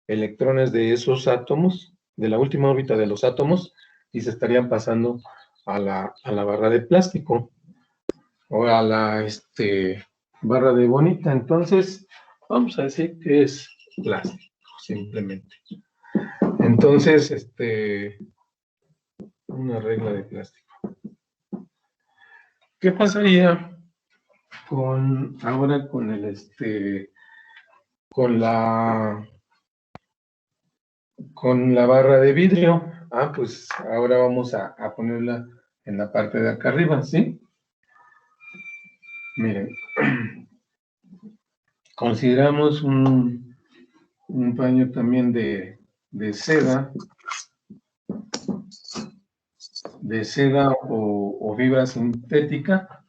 electrones de esos átomos, de la última órbita de los átomos, y se estarían pasando a la barra de plástico, o a la barra de bonita. Entonces, vamos a decir que es plástico, simplemente. Entonces, una regla de plástico. ¿Qué pasaría ahora con la barra de vidrio? Pues ahora vamos a ponerla en la parte de acá arriba, ¿sí? Miren, consideramos un paño también de seda, o fibra sintética,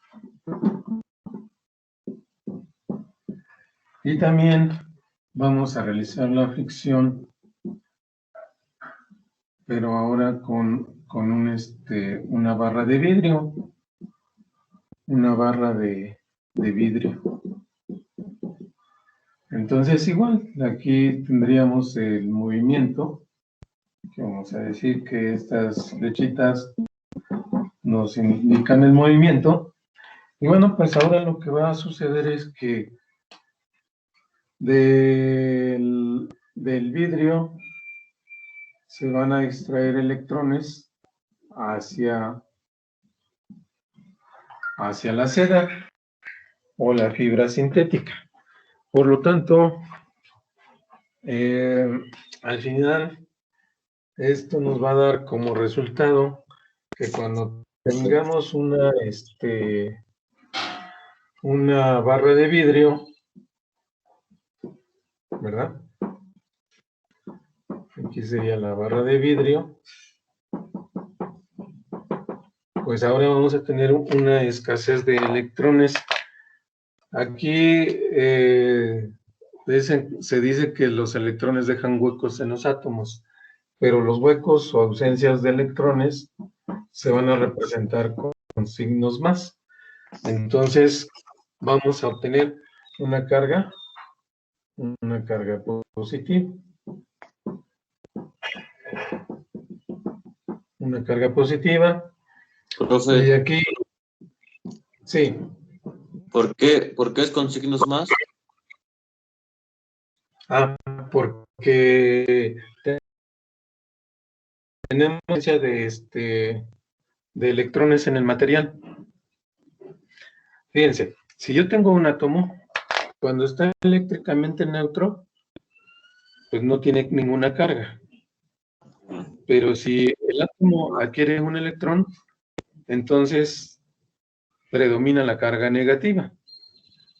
y también vamos a realizar la fricción, pero ahora con una barra de vidrio, vidrio. Entonces, igual, aquí tendríamos el movimiento, que vamos a decir que estas flechitas nos indican el movimiento. Y bueno, pues ahora lo que va a suceder es que del vidrio se van a extraer electrones hacia la seda o la fibra sintética. Por lo tanto, al final, esto nos va a dar como resultado que cuando tengamos una barra de vidrio, ¿verdad? Aquí sería la barra de vidrio. Pues ahora vamos a tener una escasez de electrones. Aquí se dice que los electrones dejan huecos en los átomos, pero los huecos o ausencias de electrones se van a representar con signos más. Entonces, vamos a obtener una carga positiva. Una carga positiva. Profe, y aquí, sí. ¿por qué es con signos más? Porque tenemos de electrones en el material. Fíjense, si yo tengo un átomo, cuando está eléctricamente neutro, pues no tiene ninguna carga. Pero si el átomo adquiere un electrón, entonces predomina la carga negativa,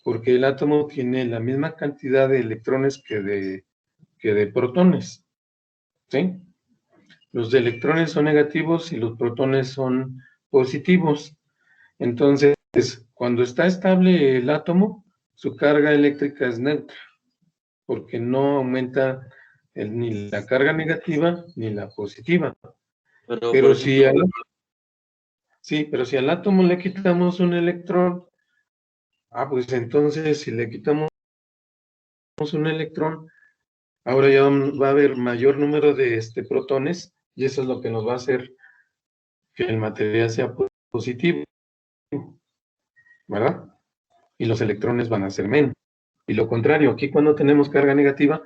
porque el átomo tiene la misma cantidad de electrones que de protones, ¿sí? Los electrones son negativos y los protones son positivos. Entonces, cuando está estable el átomo, su carga eléctrica es neutra, porque no aumenta ni la carga negativa ni la positiva. Pero, Pero por si ejemplo, pero si al átomo le quitamos un electrón, pues entonces si le quitamos un electrón, ahora ya va a haber mayor número de protones, y eso es lo que nos va a hacer que el material sea positivo, ¿verdad? Y los electrones van a ser menos. Y lo contrario, aquí cuando tenemos carga negativa,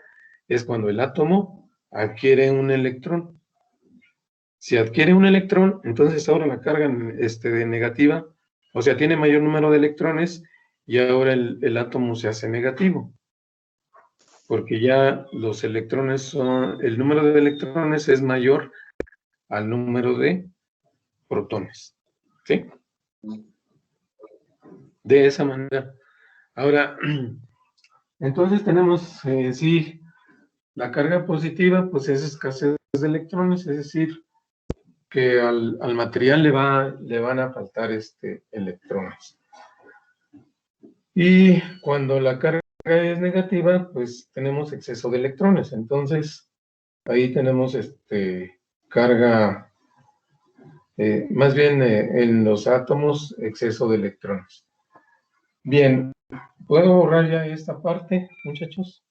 es cuando el átomo adquiere un electrón. Si adquiere un electrón, entonces ahora la carga de negativa, o sea, tiene mayor número de electrones, y ahora el átomo se hace negativo. Porque ya los electrones el número de electrones es mayor al número de protones. ¿Sí? De esa manera. Ahora, entonces tenemos, sí, la carga positiva, pues es escasez de electrones, es decir, que al material le van a faltar electrones. Y cuando la carga es negativa, pues tenemos exceso de electrones. Entonces, ahí tenemos carga, más bien en los átomos, exceso de electrones. Bien, ¿puedo borrar ya esta parte, muchachos?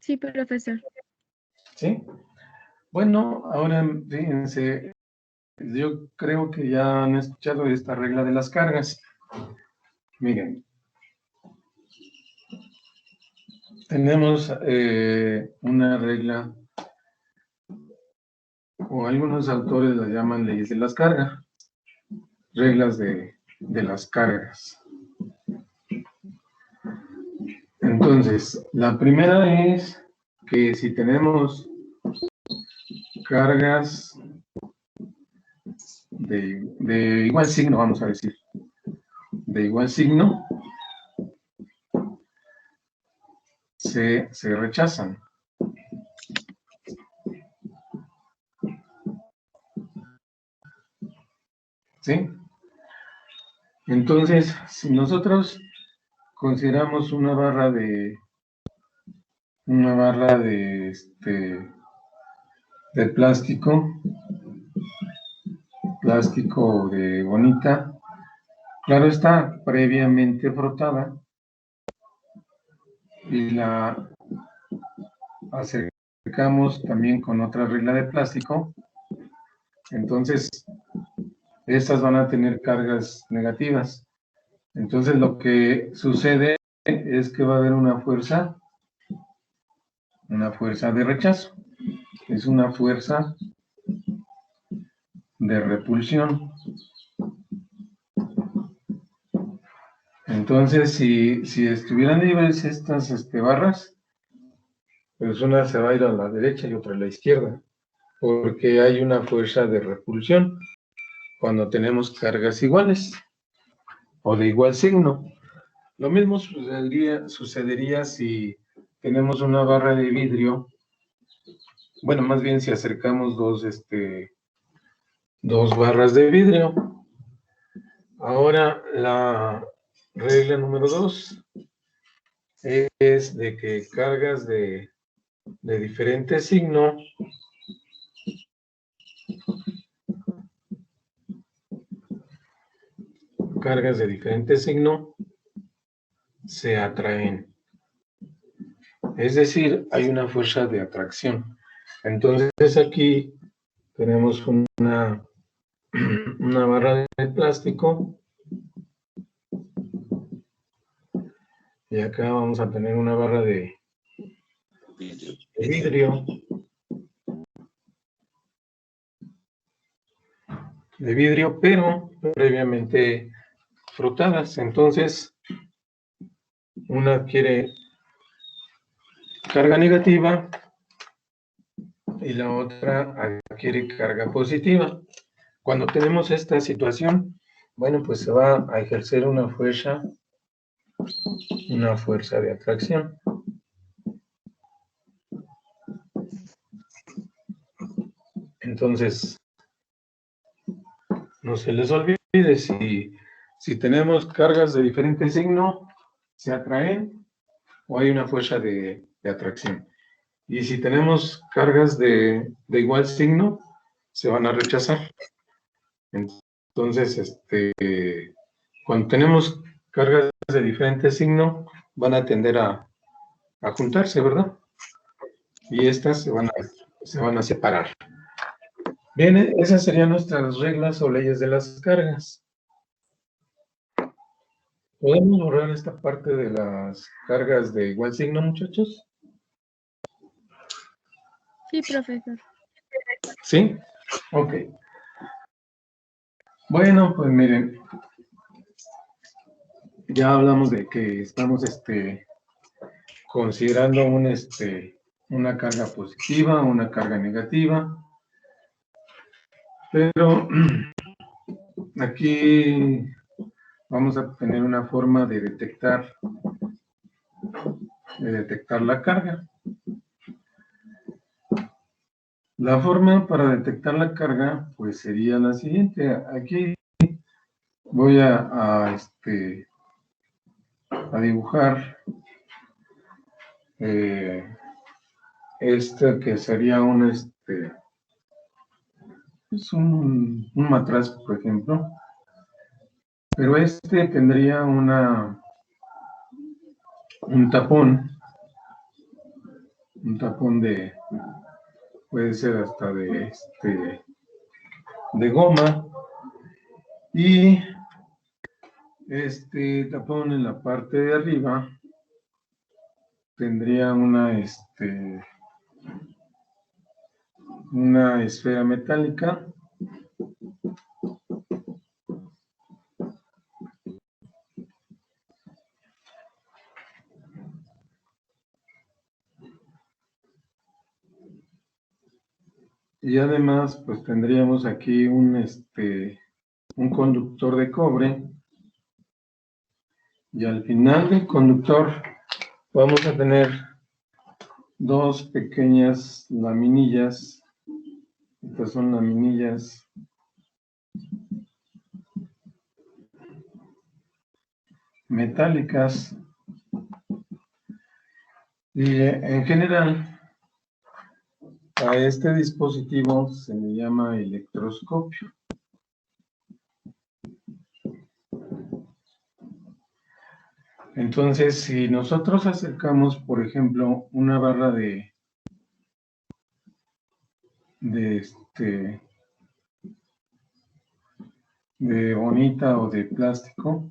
Sí, profesor. ¿Sí? Bueno, ahora fíjense, yo creo que ya han escuchado esta regla de las cargas. Miren, tenemos una regla, o algunos autores la llaman leyes de las cargas, reglas de las cargas. Entonces, la primera es que si tenemos cargas de igual signo, vamos a decir, de igual signo, se rechazan. ¿Sí? Entonces, si nosotros consideramos una barra de plástico de bonita, claro está, previamente frotada, y la acercamos también con otra regla de plástico, entonces estas van a tener cargas negativas. Entonces lo que sucede es que va a haber una fuerza de rechazo, es una fuerza de repulsión. Entonces, si estuvieran libres estas barras, pues una se va a ir a la derecha y otra a la izquierda, porque hay una fuerza de repulsión cuando tenemos cargas iguales o de igual signo. Lo mismo sucedería si tenemos una barra de vidrio, bueno, más bien si acercamos dos barras de vidrio. Ahora, la regla número 2 es de que cargas de diferente signo se atraen. Es decir, hay una fuerza de atracción. Entonces aquí tenemos una barra de plástico Y acá vamos a tener una barra de vidrio. De vidrio, pero previamente frotadas. Entonces, una adquiere carga negativa y la otra adquiere carga positiva. Cuando tenemos esta situación, bueno, pues se va a ejercer una fuerza de atracción. Entonces, no se les olvide, si tenemos cargas de diferente signo, se atraen o hay una fuerza de atracción. Y si tenemos cargas de igual signo, se van a rechazar. Entonces, cuando tenemos cargas de diferente signo, van a tender a juntarse, ¿verdad? Y estas se van a separar. Bien, esas serían nuestras reglas o leyes de las cargas. ¿Podemos borrar esta parte de las cargas de igual signo, muchachos? Sí, profesor. ¿Sí? Ok. Bueno, pues miren, ya hablamos de que estamos considerando una carga positiva, una carga negativa, pero aquí vamos a tener una forma de detectar la carga. La forma para detectar la carga, pues sería la siguiente. Aquí voy a dibujar que sería un matraz, por ejemplo. Pero tendría un tapón puede ser hasta de goma, y este tapón en la parte de arriba tendría una esfera metálica y además pues tendríamos aquí un conductor de cobre, y al final del conductor vamos a tener dos pequeñas laminillas. Estas son laminillas metálicas, y en general a este dispositivo se le llama electroscopio. Entonces, si nosotros acercamos, por ejemplo, una barra de bonita o de plástico,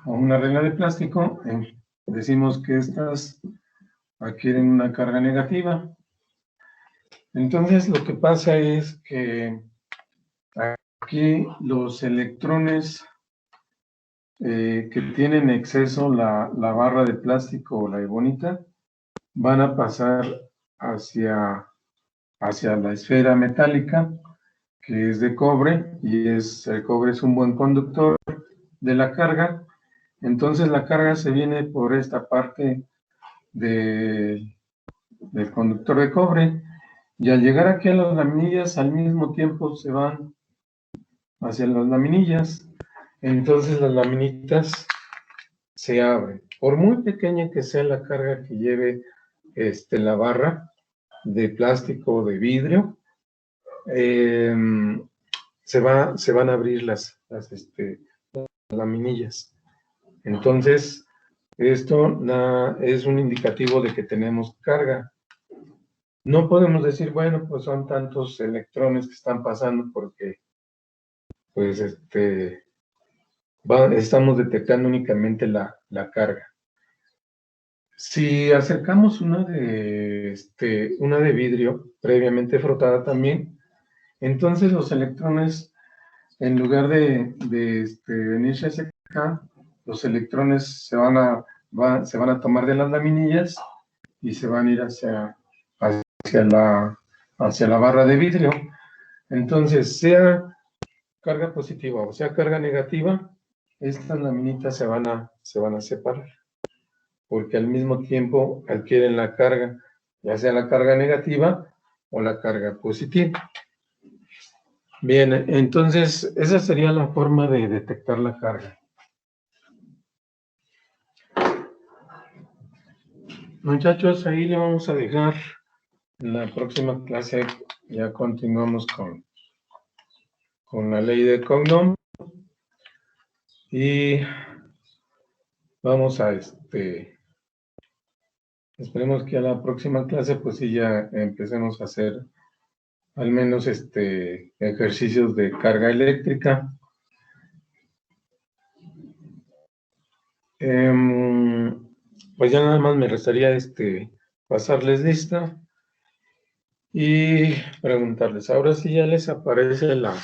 o una regla de plástico, decimos que estas adquieren una carga negativa. Entonces, lo que pasa es que aquí los electrones que tienen exceso la barra de plástico o la ebonita van a pasar hacia la esfera metálica, que es de cobre, y el cobre es un buen conductor de la carga. Entonces la carga se viene por esta parte del conductor de cobre, y al llegar aquí a las laminillas al mismo tiempo se van hacia las laminillas. Entonces las laminitas se abren. Por muy pequeña que sea la carga que lleve la barra de plástico o de vidrio, se van a abrir las laminillas. Entonces, esto es un indicativo de que tenemos carga. No podemos decir, bueno, pues son tantos electrones que están pasando porque, pues, estamos detectando únicamente la carga. Si acercamos una de vidrio previamente frotada también, entonces los electrones, en lugar de venirse hacia acá, los electrones se van a tomar de las laminillas y se van a ir hacia la barra de vidrio. Entonces, sea carga positiva o sea carga negativa, estas laminitas se van a separar, porque al mismo tiempo adquieren la carga, ya sea la carga negativa o la carga positiva. Bien, entonces esa sería la forma de detectar la carga. Muchachos, ahí le vamos a dejar. En la próxima clase ya continuamos con la ley de Coulomb y vamos a esperemos que a la próxima clase pues sí ya empecemos a hacer al menos ejercicios de carga eléctrica. Pues ya nada más me restaría pasarles lista y preguntarles. Ahora sí ya les aparece la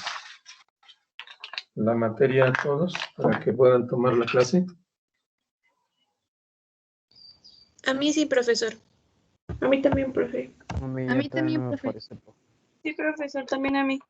materia a todos para que puedan tomar la clase. A mí sí, profesor. A mí también, profe. A mí A mí también, me profe. parece. Sí, profesor, también a mí.